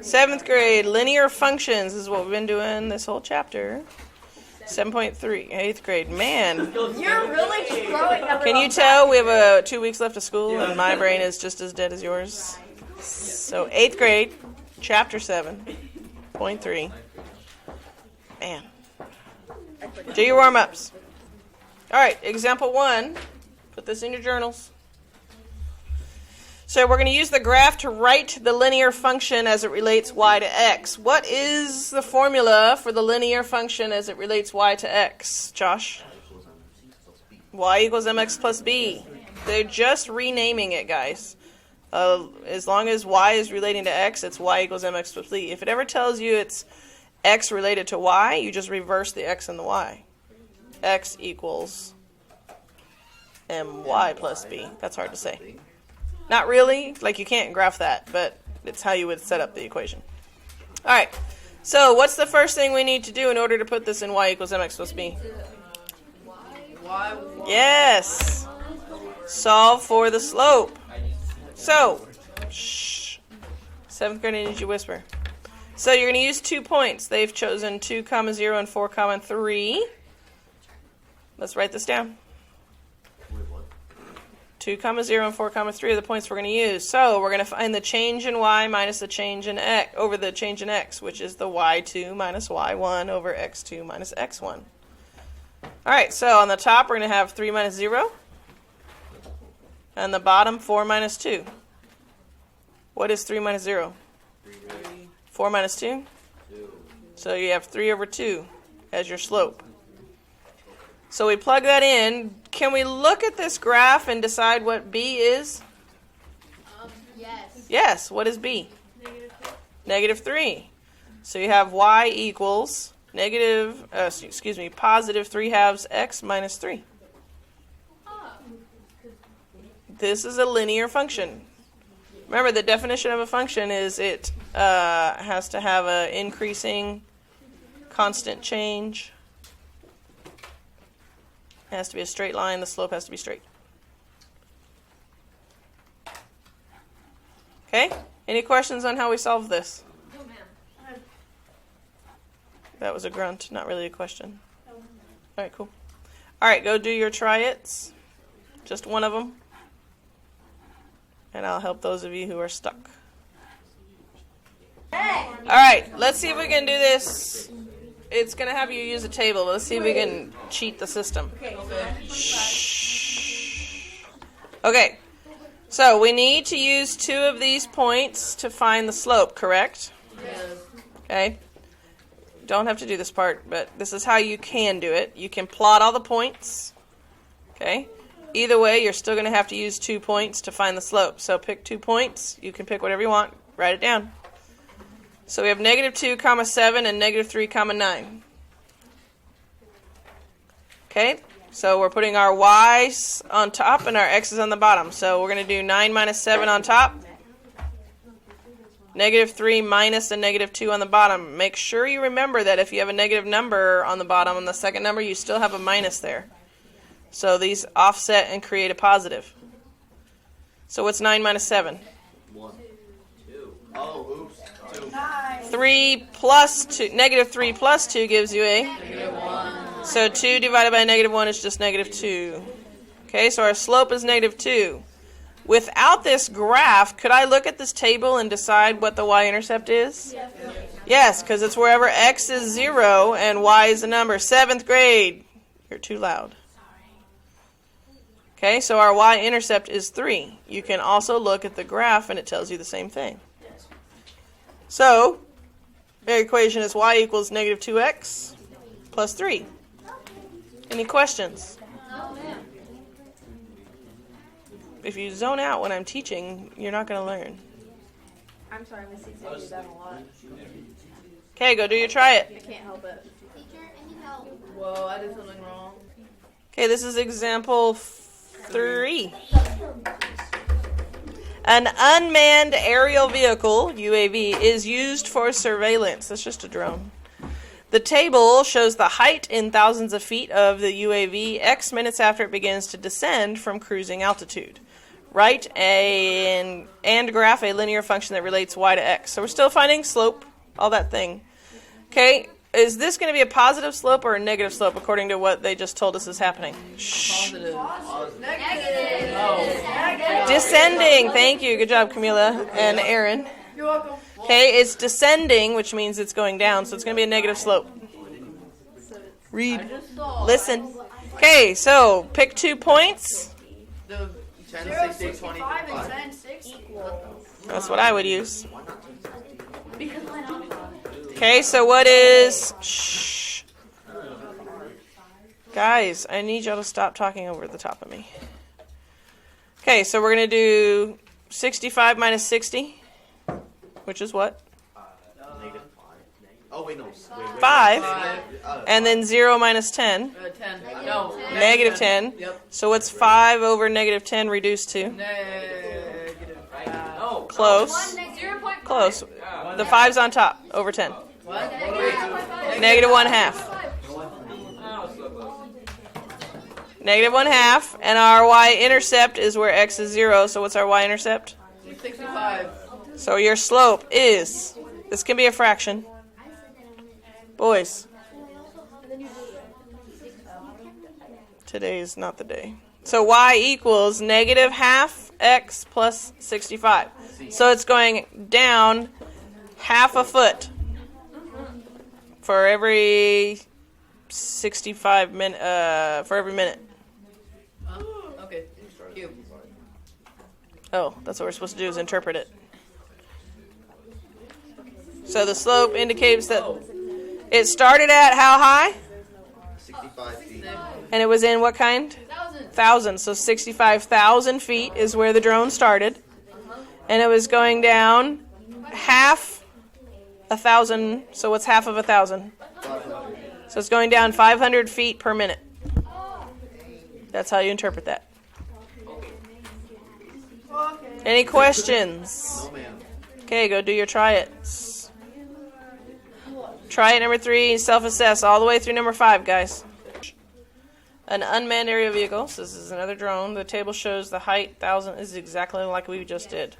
7th grade, linear functions is what we've been doing this whole chapter. 7.3, 8th grade. Man. You're really throwing numbers. Can you tell we have 2 weeks left of school and my brain is just as dead as yours? So 8th grade, chapter 7.3. Man. Do your warm-ups. All right, example 1. Put this in your journals. So we're going to use the graph to write the linear function as it relates y to x. What is the formula for the linear function as it relates y to x, Josh? Y equals mx plus b. They're just renaming it, guys. As long as y is relating to x, it's y equals mx plus b. If it ever tells you it's x related to y, you just reverse the x and the y. X equals my plus b. That's hard to say. Not really, like you can't graph that, but it's how you would set up the equation. All right, so what's the first thing we need to do in order to put this in y equals mx plus b? Yes. Solve for the slope. So, shh. 7th grade, I need you to whisper. So you're going to use 2 points. They've chosen 2, 0, and 4, 3. Let's write this down. 2, 0, and 4, 3 are the points we're going to use. So we're going to find the change in y minus the change in x over the change in x, which is the y2 minus y1 over x2 minus x1. All right, so on the top we're going to have 3 minus 0. And the bottom 4 minus 2. What is 3 minus 0? 4 minus 2? 2. So you have 3 over 2 as your slope. So we plug that in. Can we look at this graph and decide what b is? Yes. Yes. What is b? Negative 3. So you have y equals positive 3 halves x minus 3. This is a linear function. Remember, the definition of a function is it has to have an increasing constant change. It has to be a straight line. The slope has to be straight. Okay? Any questions on how we solve this? No, ma'am. That was a grunt, not really a question. All right, cool. All right, go do your try-its. Just one of them. And I'll help those of you who are stuck. Hey. All right, let's see if we can do this. It's going to have you use a table. Let's see if we can cheat the system. Shh. Okay, so we need to use 2 of these points to find the slope, correct? Yes. Okay. Don't have to do this part, but this is how you can do it. You can plot all the points. Okay. Either way, you're still going to have to use 2 points to find the slope. So pick 2 points. You can pick whatever you want. Write it down. So we have negative 2, 7, and negative 3, 9. Okay, so we're putting our y's on top and our x's on the bottom. So we're going to do 9 minus 7 on top. Negative 3 minus a negative 2 on the bottom. Make sure you remember that if you have a negative number on the bottom, on the second number, you still have a minus there. So these offset and create a positive. So what's 9 minus 7? 1. 2. Oh, oops. 2. 3 plus 2. Negative 3 plus 2 gives you a? Negative 1. So 2 divided by negative 1 is just negative 2. Okay, so our slope is negative 2. Without this graph, could I look at this table and decide what the y-intercept is? Yes, because it's wherever x is 0 and y is a number. 7th grade. You're too loud. Okay, so our y-intercept is 3. You can also look at the graph and it tells you the same thing. So, the equation is y equals negative 2x plus 3. Any questions? No, ma'am. If you zone out when I'm teaching, you're not going to learn. I'm sorry, Miss Cece, I do that a lot. Okay, go do your try I it. can't help it. Teacher, I need help. Whoa, I did something wrong. Okay, this is example 3. An unmanned aerial vehicle, UAV, is used for surveillance. That's just a drone. The table shows the height in thousands of feet of the UAV X minutes after it begins to descend from cruising altitude. Write and graph a linear function that relates y to x. So we're still finding slope, all that thing. Okay, is this going to be a positive slope or a negative slope according to what they just told us is happening? Shh. Negative. Descending. Thank you. Good job, Camila and Aaron. You're welcome. Okay, it's descending, which means it's going down, so it's going to be a negative slope. Read. Listen. Okay, so pick 2 points. The 10, 0, 60, 20, 65, 25. and 10, 6 equal. That's what I would use. Okay, so what is... Shh. Guys, I need y'all to stop talking over the top of me. Okay, so we're going to do 65 minus 60, which is what? Negative 5. Oh, wait, no. Wait, 5. wait. And then 0 minus 10. 10. No. Negative 10. Yep. So what's 5 over negative 10 reduced to? Negative. Close. 0.5. Close. The 5's on top, over 10. What? Negative 1/2. Negative 1/2. And our y-intercept is where x is 0. So what's our y-intercept? 65. So your slope is... This can be a fraction. Boys. Today is not the day. So y equals negative half x plus 65. So it's going down half a foot for every 65 minute. For every minute. Okay. Cube. Oh, that's what we're supposed to do is interpret it. So the slope indicates that it started at how high? 65 feet. And it was in what kind? 1,000. So 65,000 feet is where the drone started. And it was going down half 1,000. So what's half of 1,000? 500. So it's going down 500 feet per minute. That's how you interpret that. Any questions? No, ma'am. Okay, go do your try it's. Try it number 3, self-assess all the way through number 5, guys. An unmanned aerial vehicle. So this is another drone. The table shows the height 1,000 is exactly like we just did.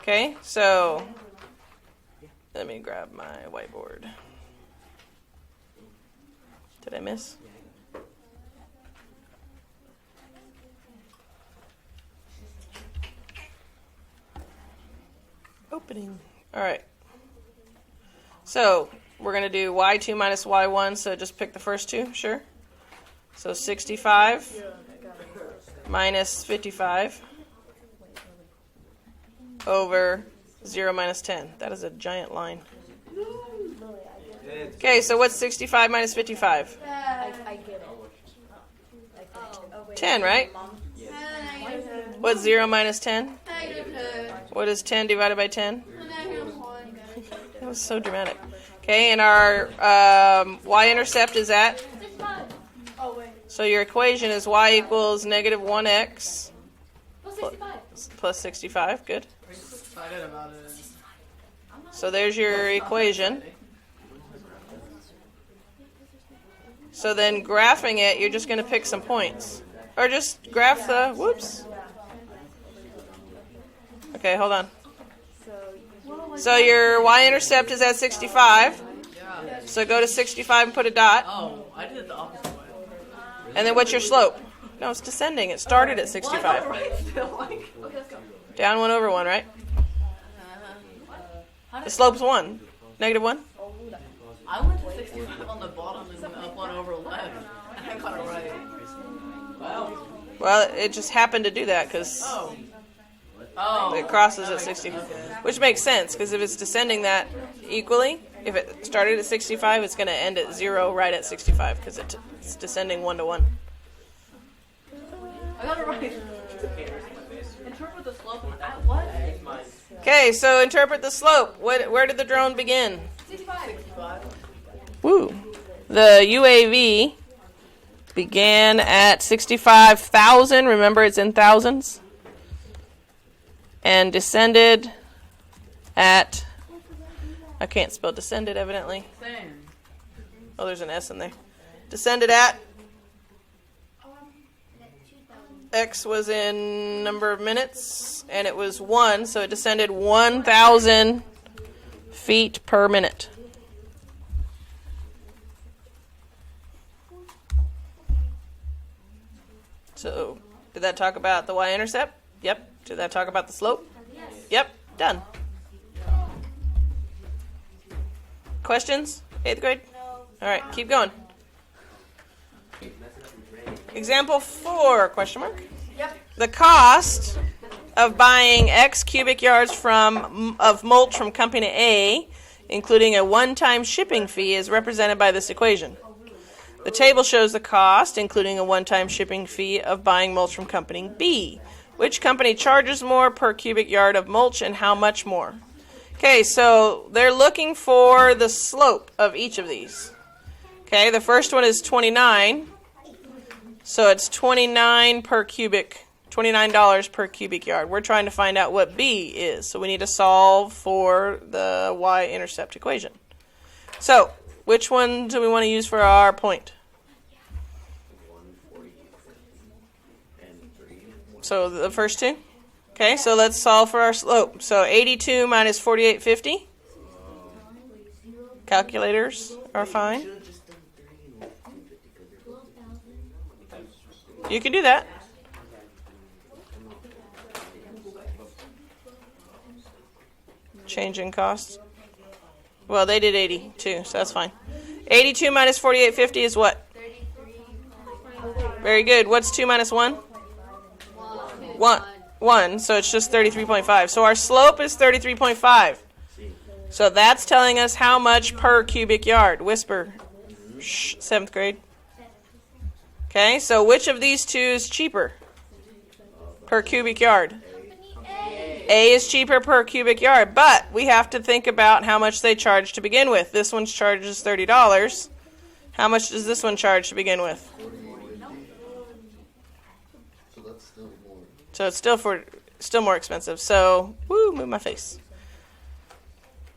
Okay, so let me grab my whiteboard. Did I miss? Opening. All right. So we're going to do y2 minus y1, so just pick the first two, sure. So 65 minus 55 over 0 minus 10. That is a giant line. Okay, so what's 65 minus 55? I get it. 10, right? What's 0 minus 10? What is 10 divided by 10? That was so dramatic. Okay, and our y-intercept is at? So your equation is y equals negative 1x plus 65. Good. Excited about it. So there's your equation. So then graphing it, you're just going to pick some points. Or just graph the, whoops. Okay, hold on. So your y-intercept is at 65. Yeah. So go to 65 and put a dot. Oh, I did it the opposite way. And then what's your slope? No, it's descending. It started at 65. Down 1 over 1, right? The slope's 1. Negative 1? I went to 65 on the bottom and went up 1 over left. And I got it right. Wow. Well, it just happened to do that because Oh. Oh. it crosses at 60. Which makes sense because if it's descending that equally, if it started at 65, it's going to end at 0 right at 65 because it's descending 1 to 1. I got it right. Interpret the slope. What? Okay, so interpret the slope. Where did the drone begin? 65. Woo. The UAV began at 65,000. Remember, it's in thousands. And descended at, I can't spell descended evidently. Same. Oh, there's an S in there. Descended at X was in number of minutes, and it was 1, so it descended 1,000 feet per minute. So, did that talk about the y-intercept? Yep. Did that talk about the slope? Yes. Yep. Done. Questions? 8th grade? No. All right, keep going. Example 4, question mark? Yep. The cost of buying X cubic yards of mulch from company A, including a one-time shipping fee, is represented by this equation. The table shows the cost, including a one-time shipping fee, of buying mulch from company B. Which company charges more per cubic yard of mulch and how much more? Okay, so they're looking for the slope of each of these. Okay, the first one is 29. So it's $29 per cubic yard. We're trying to find out what B is. So we need to solve for the y-intercept equation. So, which one do we want to use for our point? 140 and 3. So the first two? Okay, so let's solve for our slope. So 82 minus 4850. Calculators are fine. You can do that. Change in costs. Well, they did 82, so that's fine. 82 minus 4850 is what? 33. Very good. What's 2 minus 1? 1. So it's just 33.5. So our slope is 33.5. So that's telling us how much per cubic yard. Whisper. Shh, 7th grade. Okay, so which of these two is cheaper per cubic yard? A is cheaper per cubic yard, but we have to think about how much they charge to begin with. This one charges $30. How much does this one charge to begin with? So that's still more. So it's still more expensive. So, move my face.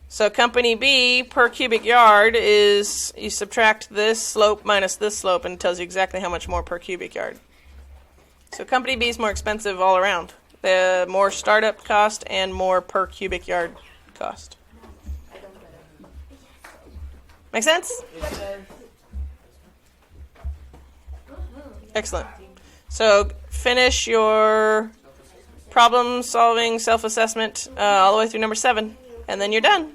So company B per cubic yard is, you subtract this slope minus this slope, and it tells you exactly how much more per cubic yard. So company B is more expensive all around. The more startup cost and more per cubic yard cost. Make sense? Excellent. So finish your problem solving self-assessment all the way through number 7, and then you're done.